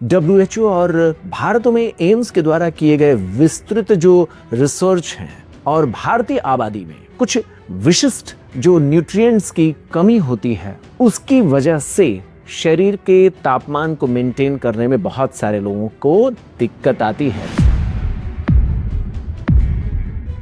WHO और भारत में AIIMS के द्वारा किए गए विस्तृत जो रिसर्च हैं और भारतीय आबादी में कुछ विशिष्ट जो न्यूट्रिएंट्स की कमी होती है उसकी वजह से शरीर के तापमान को मेंटेन करने में बहुत सारे लोगों को दिक्कत आती है।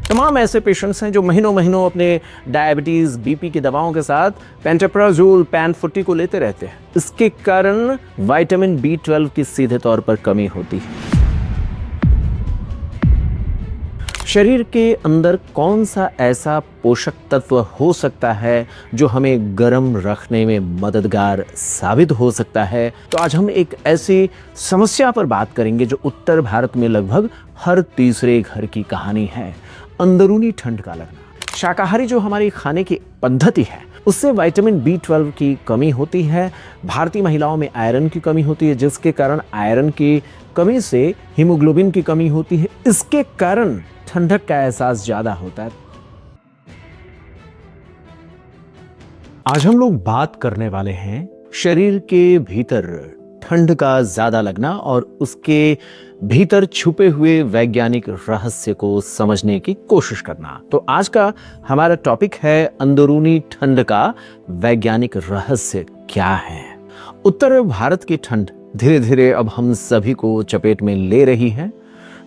तमाम ऐसे पेशेंट्स हैं जो महीनों महीनों अपने डायबिटीज बीपी की दवाओं के साथ पेंटाप्राजोल पैन40 को लेते रहते हैं। इसके कारण विटामिन B12 की सीधे तौर पर कमी होती है। शरीर के अंदर कौन सा ऐसा पोषक तत्व हो सकता है जो हमें गर्म रखने में मददगार साबित हो सकता है? तो आज हम एक ऐसी समस्या पर बात करेंगे जो उत्तर भारत में लगभग हर तीसरे घर की कहानी है, अंदरूनी ठंड का लगना। शाकाहारी जो हमारी खाने की पद्धति है उससे विटामिन B12 की कमी होती है। भारतीय महिलाओं में आयरन की कमी होती है, जिसके कारण आयरन की कमी से हीमोग्लोबिन की कमी होती है। इसके कारण ठंडक का एहसास ज्यादा होता है। आज हम लोग बात करने वाले हैं शरीर के भीतर ठंड का ज्यादा लगना और उसके भीतर छुपे हुए वैज्ञानिक रहस्य को समझने की कोशिश करना। तो आज का हमारा टॉपिक है अंदरूनी ठंड का वैज्ञानिक रहस्य क्या है। उत्तर भारत की ठंड धीरे धीरे अब हम सभी को चपेट में ले रही है।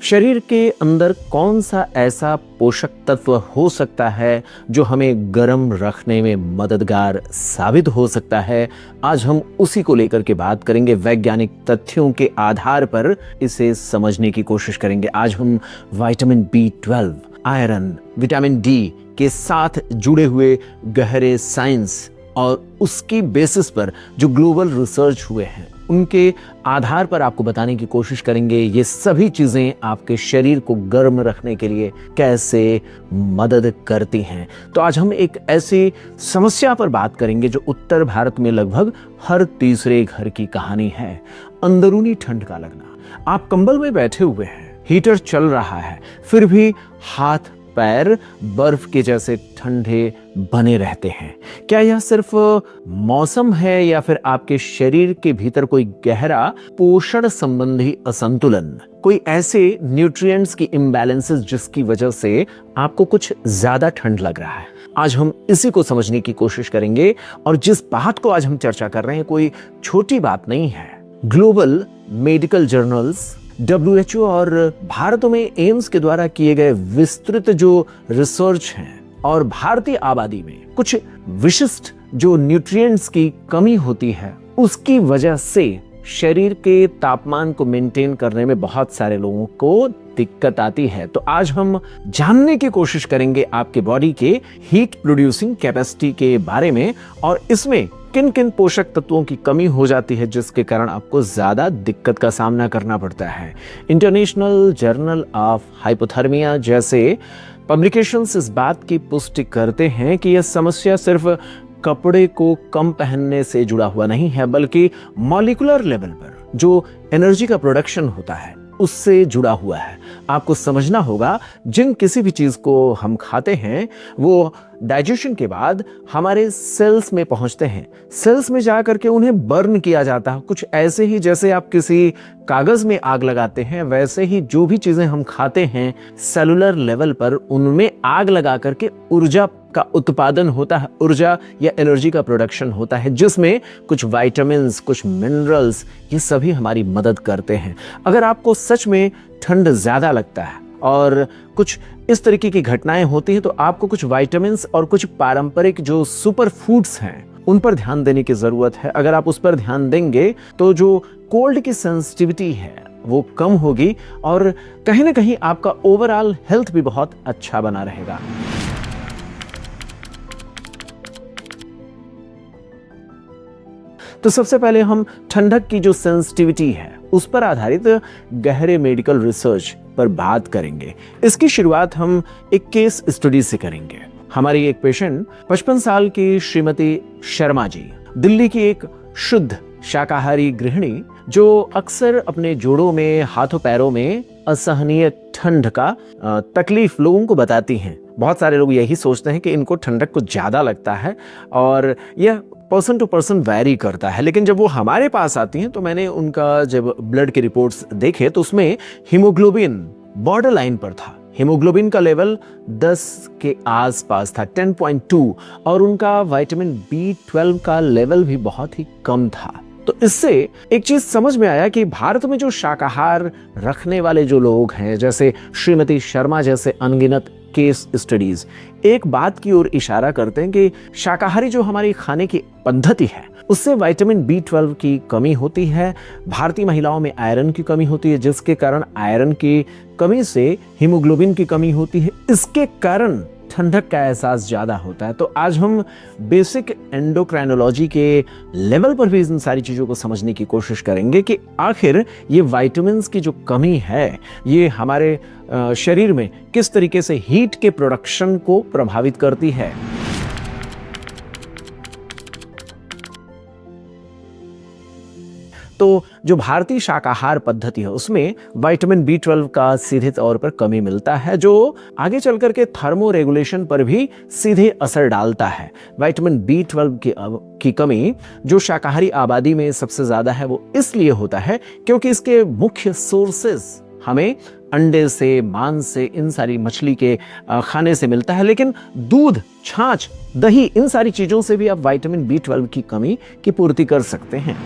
शरीर के अंदर कौन सा ऐसा पोषक तत्व हो सकता है जो हमें गर्म रखने में मददगार साबित हो सकता है? आज हम उसी को लेकर के बात करेंगे। वैज्ञानिक तथ्यों के आधार पर इसे समझने की कोशिश करेंगे। आज हम vitamin B12, iron, vitamin D के साथ जुड़े हुए गहरे साइंस और उसकी बेसिस पर जो ग्लोबल रिसर्च हुए हैं उनके आधार पर आपको बताने की कोशिश करेंगे ये सभी चीजें आपके शरीर को गर्म रखने के लिए कैसे मदद करती हैं। तो आज हम एक ऐसी समस्या पर बात करेंगे जो उत्तर भारत में लगभग हर तीसरे घर की कहानी है, अंदरूनी ठंड का लगना। आप कंबल में बैठे हुए हैं, हीटर चल रहा है, फिर भी हाथ पैर बर्फ के जैसे ठंडे बने रहते हैं। क्या यह सिर्फ मौसम है या फिर आपके शरीर के भीतर कोई गहरा पोषण संबंधी असंतुलन, कोई ऐसे न्यूट्रिएंट्स की इम्बैलेंसेस जिसकी वजह से आपको कुछ ज्यादा ठंड लग रहा है? आज हम इसी को समझने की कोशिश करेंगे। और जिस बात को आज हम चर्चा कर रहे हैं कोई छोटी बात नहीं है। ग्लोबल मेडिकल जर्नल्स, WHO और भारत में एम्स के द्वारा किए गए विस्तृत जो रिसर्च हैं और भारतीय आबादी में कुछ विशिष्ट जो न्यूट्रिएंट्स की कमी होती है उसकी वजह से शरीर के तापमान को मेंटेन करने में बहुत सारे लोगों को दिक्कत आती है। तो आज हम जानने की कोशिश करेंगे आपके बॉडी के हीट प्रोड्यूसिंग कैपेसिटी के बारे में और इसमें किन किन पोषक तत्वों की कमी हो जाती है जिसके कारण आपको ज्यादा दिक्कत का सामना करना पड़ता है। इंटरनेशनल जर्नल ऑफ हाइपोथर्मिया जैसे पब्लिकेशंस इस बात की पुष्टि करते हैं कि यह समस्या सिर्फ कपड़े को कम पहनने से जुड़ा हुआ नहीं है बल्कि मॉलिक्यूलर लेवल पर जो एनर्जी का प्रोडक्शन होता है उससे जुड़ा हुआ है। आपको समझना होगा जिन किसी भी चीज को हम खाते हैं वो डाइजेशन के बाद हमारे सेल्स में पहुंचते हैं, सेल्स में जाकर के उन्हें बर्न किया जाता है। कुछ ऐसे ही जैसे आप किसी कागज में आग लगाते हैं वैसे ही जो भी चीजें हम खाते हैं सेलुलर लेवल पर उनमें आग लगा करके ऊर्जा का उत्पादन होता है, ऊर्जा या एनर्जी का प्रोडक्शन होता है जिसमें कुछ विटामिन्स, कुछ मिनरल्स, ये सभी हमारी मदद करते हैं। अगर आपको सच में ठंड ज्यादा लगता है और कुछ इस तरीके की घटनाएं होती हैं तो आपको कुछ विटामिन्स और कुछ पारंपरिक जो सुपर फूड्स हैं उन पर ध्यान देने की जरूरत है। अगर आप उस पर ध्यान देंगे तो जो कोल्ड की सेंसिटिविटी है वो कम होगी और कहीं ना कहीं आपका ओवरऑल हेल्थ भी बहुत अच्छा बना रहेगा। तो सबसे पहले हम ठंडक की जो सेंसिटिविटी है उस पर आधारित गहरे मेडिकल रिसर्च पर बात करेंगे। इसकी शुरुआत हम एक केस स्टडी से करेंगे। हमारी एक पेशेंट 55 साल की श्रीमती शर्मा जी, दिल्ली की एक शुद्ध शाकाहारी गृहिणी जो अक्सर अपने जोड़ों में, हाथों पैरों में असहनीय ठंड का तकलीफ लोगों को बताती हैं। बहुत सारे लोग यही सोचते हैं कि इनको ठंडक कुछ ज्यादा लगता है और यह पर्सन टू पर्सन वैरी करता है, लेकिन जब वो हमारे पास आती हैं तो मैंने उनका जब ब्लड के रिपोर्ट्स देखे तो उसमें हीमोग्लोबिन बॉर्डर लाइन पर था। हीमोग्लोबिन का लेवल 10 के आसपास था, 10.2, और उनका विटामिन B12 का लेवल भी बहुत ही कम था। तो इससे एक चीज समझ में आया कि भारत में जो शाकाहार रखने वाले जो लोग हैं, जैसे श्रीमती शर्मा जैसे अनगिनत केस स्टडीज एक बात की ओर इशारा करते हैं कि शाकाहारी जो हमारी खाने की पद्धति है उससे विटामिन B12 की कमी होती है। भारतीय महिलाओं में आयरन की कमी होती है, जिसके कारण आयरन की कमी से हीमोग्लोबिन की कमी होती है। इसके कारण ठंडक का एहसास ज्यादा होता है। तो आज हम बेसिक एंडोक्राइनोलॉजी के लेवल पर भी इन सारी चीजों को समझने की कोशिश करेंगे कि आखिर ये विटामिन्स की जो कमी है ये हमारे शरीर में किस तरीके से हीट के प्रोडक्शन को प्रभावित करती है। तो जो भारतीय शाकाहार पद्धति है उसमें विटामिन B12 का सीधे तौर पर कमी मिलता है, जो आगे चल करके थर्मो रेगुलेशन पर भी सीधे असर डालता है। विटामिन B12 की कमी जो शाकाहारी आबादी में सबसे ज्यादा है वो इसलिए होता है क्योंकि इसके मुख्य सोर्सेज हमें अंडे से, मांस से, इन सारी मछली के खाने से मिलता है, लेकिन दूध, छाछ, दही, इन सारी चीजों से भी आप विटामिन B12 की कमी की पूर्ति कर सकते हैं।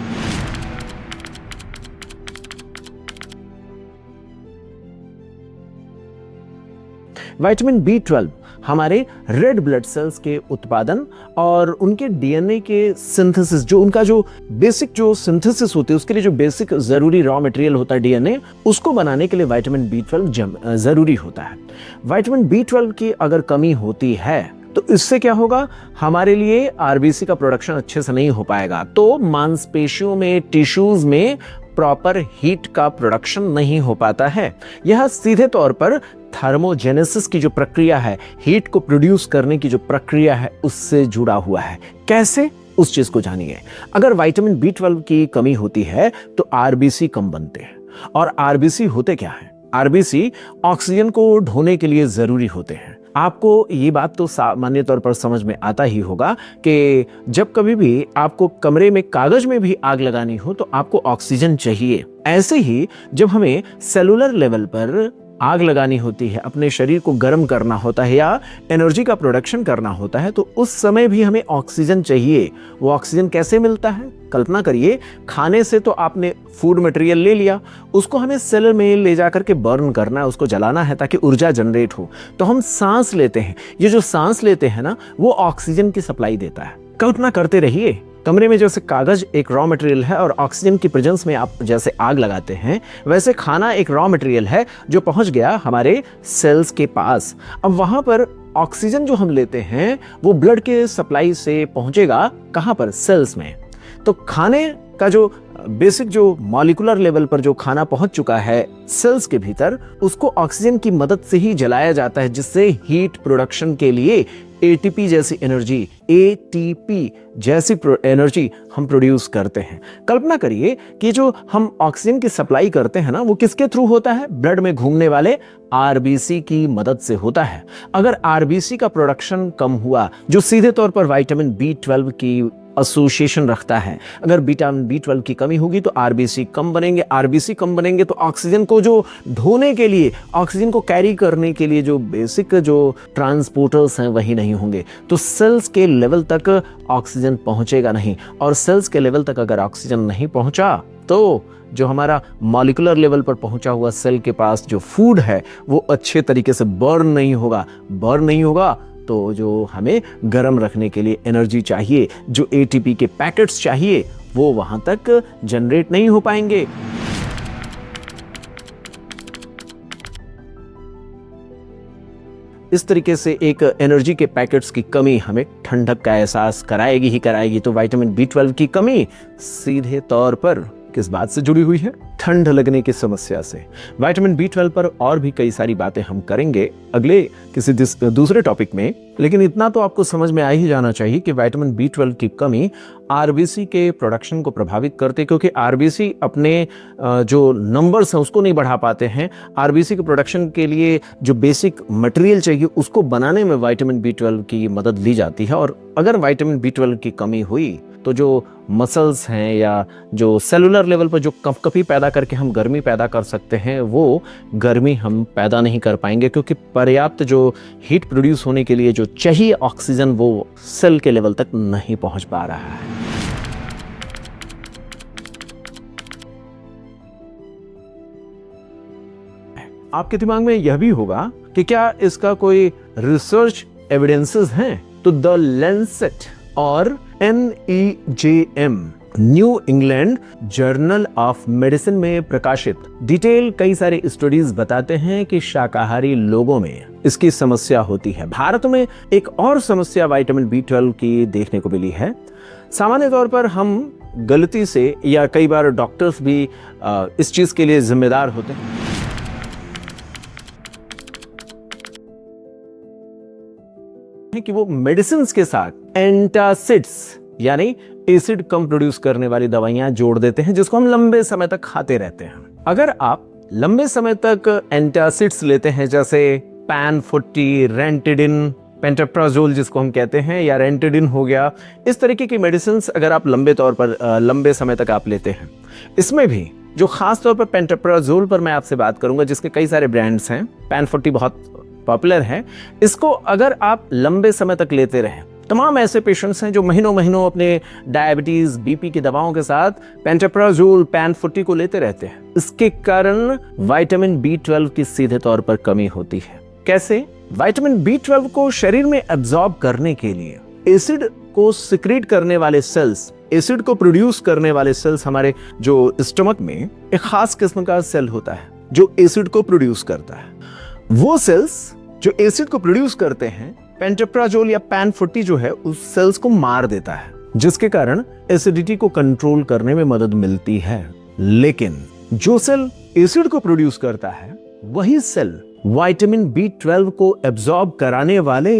विटामिन B12 हमारे रेड ब्लड सेल्स के उत्पादन और उनके डीएनए के सिंथेसिस, जो उनका जो बेसिक जो सिंथेसिस होती है उसके लिए जो बेसिक जरूरी रॉ मटेरियल होता है डीएनए, उसको बनाने के लिए विटामिन B12 जरूरी होता है। विटामिन B12 की अगर कमी होती है तो इससे क्या होगा, हमारे लिए आरबीसी का प्रोडक्शन अच्छे से नहीं हो पाएगा, तो मांसपेशियों में, टिश्यूज में प्रॉपर हीट का प्रोडक्शन नहीं हो पाता है। यह सीधे तौर पर थर्मोजेनेसिस की जो प्रक्रिया है, हीट को प्रोड्यूस करने की जो प्रक्रिया है, उससे जुड़ा हुआ है। कैसे, उस चीज को जानिए। अगर विटामिन B12 की कमी होती है तो आरबीसी कम बनते हैं। और आरबीसी होते क्या है? आरबीसी ऑक्सीजन को ढोने के लिए जरूरी होते हैं। आपको ये बात तो सामान्य तौर पर समझ में आता ही होगा कि जब कभी भी आपको कमरे में कागज में भी आग लगानी हो तो आपको ऑक्सीजन चाहिए। ऐसे ही जब हमें सेलुलर लेवल पर आग लगानी होती है, अपने शरीर को गर्म करना होता है या एनर्जी का प्रोडक्शन करना होता है, तो उस समय भी हमें ऑक्सीजन चाहिए। वो ऑक्सीजन कैसे मिलता है? कल्पना करिए, खाने से तो आपने फूड मटेरियल ले लिया, उसको हमें सेल में ले जाकर के बर्न करना है, उसको जलाना है ताकि ऊर्जा जनरेट हो। तो हम सांस लेते हैं, ये जो सांस लेते हैं ना, वो ऑक्सीजन की सप्लाई देता है। कल्पना करते रहिए, कमरे में जैसे कागज एक रॉ मटेरियल है और ऑक्सीजन की प्रेजेंस में आप जैसे आग लगाते हैं, वैसे खाना एक रॉ मटेरियल है जो पहुंच गया हमारे सेल्स के पास। अब वहां पर ऑक्सीजन जो हम लेते हैं वो ब्लड के सप्लाई से पहुंचेगा कहां पर? सेल्स में। तो खाने का जो बेसिक जो मॉलिक्यूलर लेवल पर जो खाना पहुंच चुका है सेल्स के भीतर, उसको ऑक्सीजन की मदद से ही जलाया जाता है, जिससे हीट प्रोडक्शन के लिए एटीपी जैसी एनर्जी हम प्रोड्यूस करते हैं। कल्पना करिए कि जो हम ऑक्सीजन की सप्लाई करते हैं ना, वो किसके थ्रू होता है? ब्लड में घूमने वाले आरबीसी की मदद से होता है। अगर आरबीसी का प्रोडक्शन कम हुआ, जो सीधे तौर पर विटामिन B12 की एसोसिएशन रखता है, अगर विटामिन B12 की कमी होगी तो आरबीसी कम बनेंगे। आरबीसी कम बनेंगे तो ऑक्सीजन को जो ढोने के लिए, ऑक्सीजन को कैरी करने के लिए जो बेसिक जो ट्रांसपोर्टर्स हैं वही नहीं होंगे, तो सेल्स के लेवल तक ऑक्सीजन पहुंचेगा नहीं। और सेल्स के लेवल तक अगर ऑक्सीजन नहीं पहुंचा तो जो हमारा मॉलिक्यूलर लेवल पर पहुंचा हुआ सेल के पास जो फूड है वो अच्छे तरीके से बर्न नहीं होगा। तो जो हमें गर्म रखने के लिए एनर्जी चाहिए, जो एटीपी के पैकेट्स चाहिए, वो वहां तक जनरेट नहीं हो पाएंगे। इस तरीके से एक एनर्जी के पैकेट्स की कमी हमें ठंडक का एहसास कराएगी। तो विटामिन B12 की कमी सीधे तौर पर किस बात से जुड़ी हुई है? ठंड लगने की समस्या से। विटामिन B12 पर और भी कई सारी बातें हम करेंगे अगले किसी दूसरे टॉपिक में, लेकिन इतना तो आपको समझ में आ ही जाना चाहिए कि विटामिन B12 की कमी आरबीसी के प्रोडक्शन को प्रभावित करते, क्योंकि आरबीसी अपने जो नंबर्स हैं उसको नहीं बढ़ा पाते हैं। आरबीसी के प्रोडक्शन के लिए जो बेसिक मटेरियल चाहिए उसको बनाने में विटामिन B12 की मदद ली जाती है, और अगर विटामिन B12 की कमी हुई तो जो मसल्स हैं या जो सेलुलर लेवल पर जो कंपकपी पैदा करके हम गर्मी पैदा कर सकते हैं, वो गर्मी हम पैदा नहीं कर पाएंगे, क्योंकि पर्याप्त जो हीट प्रोड्यूस होने के लिए जो चाहिए ऑक्सीजन वो सेल के लेवल तक नहीं पहुंच पा रहा है। आपके दिमाग में यह भी होगा कि क्या इसका कोई रिसर्च एविडेंसेस हैं? तो द लैंसेट और NEJM new England journal of medicine में प्रकाशित डिटेल कई सारे स्टडीज बताते हैं कि शाकाहारी लोगों में इसकी समस्या होती है। भारत में एक और समस्या विटामिन B12 की देखने को मिली है। सामान्य तौर पर हम गलती से या कई बार डॉक्टर्स भी इस चीज के लिए जिम्मेदार होते हैं कि वो मेडिसिन के साथ एंटासिड्स यानी एसिड कम प्रोड्यूस करने वाली दवाइयां जोड़ देते हैं, जिसको हम लंबे समय तक खाते रहते हैं। अगर आप लंबे समय तक एंटासिड्स लेते हैं, जैसे PAN40, रेंटिडिन, पेंटाप्राजोल जिसको हम कहते हैं, या रेंटिडिन हो गया, इस तरीके की मेडिसिन अगर आप लंबे समय तक आप लेते हैं, इसमें भी जो खास तौर पर पेंटाप्राजोल पर मैं आपसे बात करूंगा, जिसके कई सारे ब्रांड्स हैं, PAN40 बहुत पॉपुलर है, इसको अगर आप लंबे समय तक लेते रहें, तमाम ऐसे पेशेंट्स हैं जो महीनों अपने डायबिटीज BP की दवाओं के साथ पेंटाप्राजोल PAN40 को लेते रहते हैं। इसके कारण विटामिन B12 की सीधे तौर पर कमी होती है। कैसे? विटामिन B12 को शरीर में एब्जॉर्ब करने के लिए एसिड को सिक्रीट करने वाले सेल्स, एसिड को प्रोड्यूस करने वाले सेल्स, हमारे जो स्टमक में एक खास किस्म का सेल होता है जो एसिड को प्रोड्यूस करता है। वो सेल्स जो एसिड को प्रोड्यूस करते हैं, पेंटाप्राजोल या PAN40 जो है उस सेल्स को मार देता है, जिसके कारण एसिडिटी को कंट्रोल करने में मदद मिलती है। लेकिन जो सेल एसिड को प्रोड्यूस करता है, वही सेल विटामिन B12 को एब्जॉर्ब कराने वाले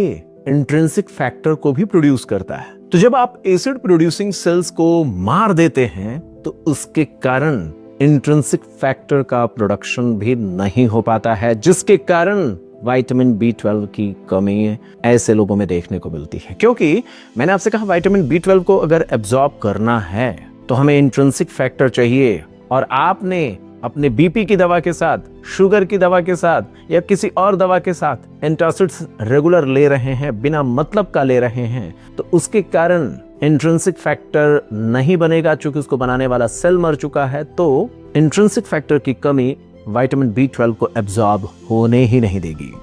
इंट्रिंसिक फैक्टर को भी प्रोड्यूस करता है। तो जब आप एसिड प्रोड्यूसिंग सेल्स को मार देते हैं, तो उसके कारण इंट्रिंसिक फैक्टर का प्रोडक्शन भी नहीं हो पाता है, जिसके कारण विटामिन B12 की कमी ऐसे लोगों में देखने को मिलती है। क्योंकि मैंने आपसे कहा विटामिन B12 को अगर एब्जॉर्ब करना है तो हमें इंट्रिंसिक फैक्टर चाहिए, और आपने अपने BP की दवा के साथ, शुगर की दवा के साथ या किसी और दवा के साथ एंटासिड्स रेगुलर ले रहे हैं, बिना मतलब का ले रहे हैं, तो उसके कारण इंट्रिंसिक फैक्टर नहीं बनेगा। चूंकि उसको बनाने वाला सेल मर चुका है, तो इंट्रिंसिक फैक्टर की कमी विटामिन B12 को एब्जॉर्ब होने ही नहीं देगी।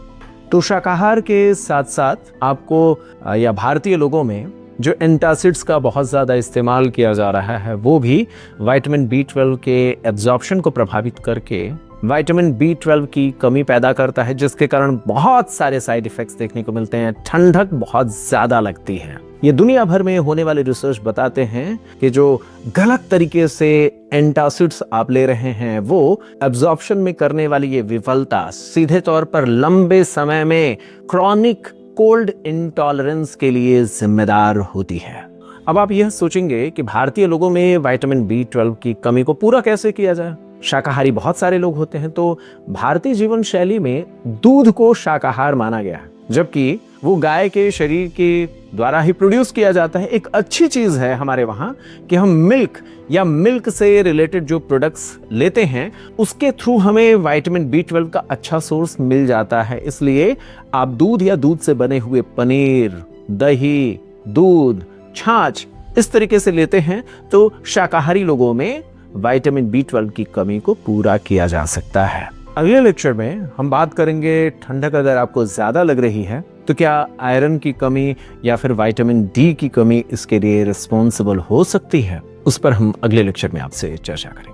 तो शाकाहार के साथ साथ आपको या भारतीय लोगों में जो एंटासिड्स का बहुत ज़्यादा इस्तेमाल किया जा रहा है, वो भी विटामिन B12 के एब्जॉर्प्शन को प्रभावित करके विटामिन B12 की कमी पैदा करता है, जिसके कारण बहुत सारे साइड इफेक्ट्स देखने को मिलते हैं। ठंडक बहुत ज़्यादा लगती है। ये दुनिया भर में होने वाले रिसर्च बताते हैं कि जो गलत तरीके से एंटासिड्स आप ले रहे हैं, वो एब्जॉर्प्शन में करने वाली ये विफलता सीधे तौर पर लंबे समय में क्रॉनिक कोल्ड इंटॉलरेंस के लिए जिम्मेदार होती है। अब आप यह सोचेंगे कि भारतीय लोगों में विटामिन B12 की कमी को पूरा कैसे किया जाए। शाकाहारी बहुत सारे लोग होते हैं, तो भारतीय जीवन शैली में दूध को शाकाहार माना गया है, जबकि वो गाय के शरीर के द्वारा ही प्रोड्यूस किया जाता है। एक अच्छी चीज है हमारे वहां कि हम मिल्क या मिल्क से रिलेटेड जो प्रोडक्ट्स लेते हैं, उसके थ्रू हमें विटामिन B12 का अच्छा सोर्स मिल जाता है। इसलिए आप दूध या दूध से बने हुए पनीर, दही, दूध, छाछ इस तरीके से लेते हैं, तो शाकाहारी लोगों में विटामिन B12 की कमी को पूरा किया जा सकता है। अगले लेक्चर में हम बात करेंगे ठंडक अगर आपको ज्यादा लग रही है तो क्या आयरन की कमी या फिर विटामिन D की कमी इसके लिए रिस्पॉन्सिबल हो सकती है। उस पर हम अगले लेक्चर में आपसे चर्चा करेंगे।